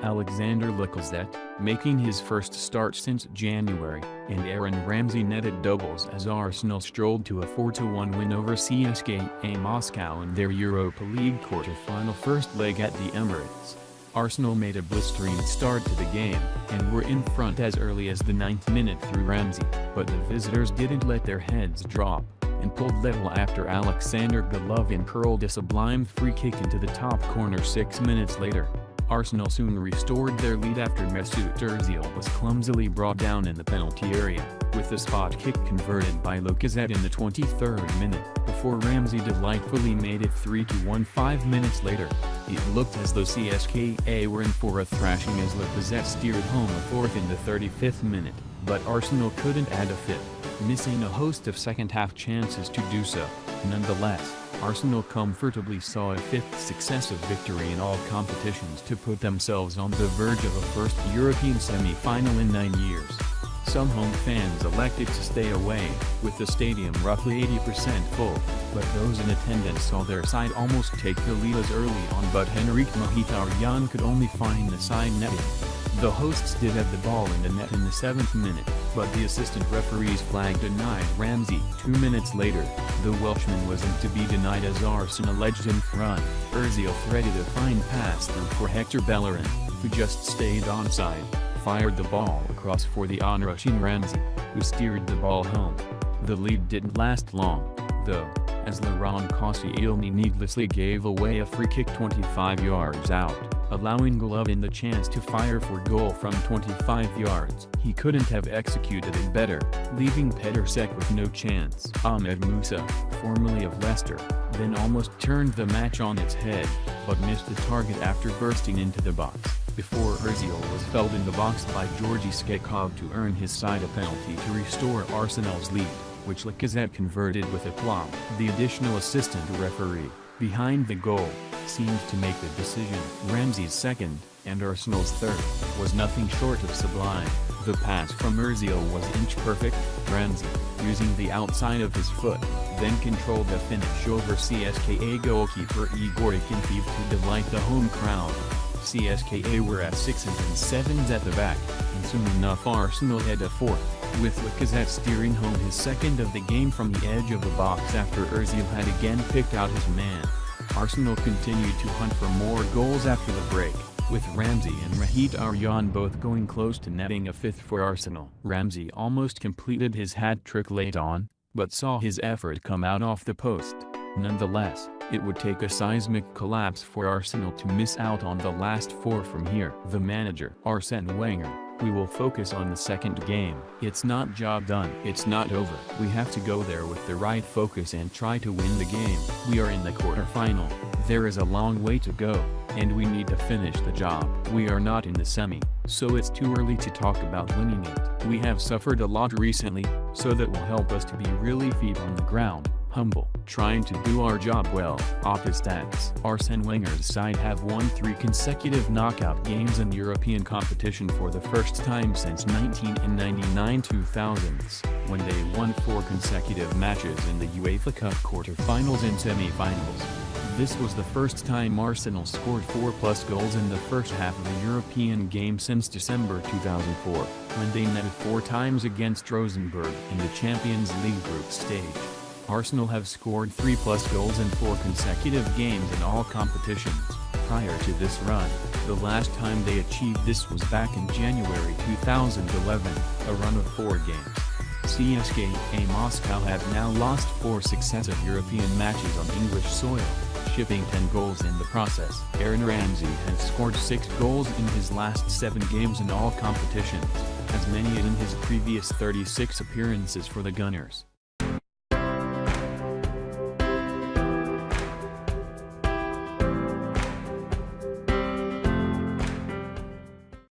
Alexandre Lacazette, making his first start since January, and Aaron Ramsey netted doubles as Arsenal strolled to a 4-1 win over CSKA Moscow in their Europa League quarter-final first leg at the Emirates. Arsenal made a blistering start to the game, and were in front as early as the 9th minute through Ramsey, but the visitors didn't let their heads drop, and pulled level after Alexandre Lacazette curled a sublime free kick into the top corner 6 minutes later. Arsenal soon restored their lead after Mesut Ozil was clumsily brought down in the penalty area, with the spot kick converted by Lacazette in the 23rd minute, before Ramsey delightfully made it 3-1 5 minutes later. It looked as though CSKA were in for a thrashing as Lacazette steered home a fourth in the 35th minute, but Arsenal couldn't add a fifth, missing a host of second-half chances to do so. Nonetheless, Arsenal comfortably saw a fifth successive victory in all competitions to put themselves on the verge of a first European semi-final in 9 years. Some home fans elected to stay away, with the stadium roughly 80% full, but those in attendance saw their side almost take the lead as early on, but Henrik Mkhitaryan could only find the side netting. The hosts did have the ball in the net in the 7th minute, but the assistant referee's flag denied Ramsey. 2 minutes later, the Welshman wasn't to be denied as Arsenal edged in front. Ozil threaded a fine pass through for Hector Bellerin, who just stayed onside, fired the ball across for the onrushing Ramsey, who steered the ball home. The lead didn't last long, though, as Laurent Koscielny needlessly gave away a free kick 25 yards out, allowing Golovin the chance to fire for goal from 25 yards. He couldn't have executed it better, leaving Petr Cech with no chance. Ahmed Musa, formerly of Leicester, then almost turned the match on its head, but missed the target after bursting into the box, before Ozil was felled in the box by Georgi Skekov to earn his side a penalty to restore Arsenal's lead, which Lacazette converted with aplomb. The additional assistant referee, behind the goal, seemed to make the decision. Ramsey's second, and Arsenal's third, was nothing short of sublime. The pass from Ozil was inch-perfect. Ramsey, using the outside of his foot, then controlled the finish over CSKA goalkeeper Igor Akinfeev to delight the home crowd. CSKA were at 6s and 7s at the back, and soon enough Arsenal had a fourth, with Lacazette steering home his second of the game from the edge of the box after Ozil had again picked out his man. Arsenal continued to hunt for more goals after the break, with Ramsey and Mkhitaryan both going close to netting a fifth for Arsenal. Ramsey almost completed his hat-trick late on, but saw his effort come out off the post. Nonetheless, it would take a seismic collapse for Arsenal to miss out on the last four from here. The manager, Arsene Wenger: "We will focus on the second game. It's not job done. It's not over. We have to go there with the right focus and try to win the game. We are in the quarter-final. There is a long way to go, and we need to finish the job. We are not in the semi, so it's too early to talk about winning it. We have suffered a lot recently, so that will help us to be really feet on the ground, humble, trying to do our job well." Stats: Arsene Wenger's side have won 3 consecutive knockout games in European competition for the first time since 1999-2000s, when they won 4 consecutive matches in the UEFA Cup quarter-finals and semi-finals. This was the first time Arsenal scored 4+ goals in the first half of a European game since December 2004, when they netted 4 times against Rosenborg in the Champions League group stage. Arsenal have scored 3+ goals in 4 consecutive games in all competitions. Prior to this run, the last time they achieved this was back in January 2011, a run of 4 games. CSKA Moscow have now lost 4 successive European matches on English soil, shipping 10 goals in the process. Aaron Ramsey has scored 6 goals in his last 7 games in all competitions, as many as in his previous 36 appearances for the Gunners.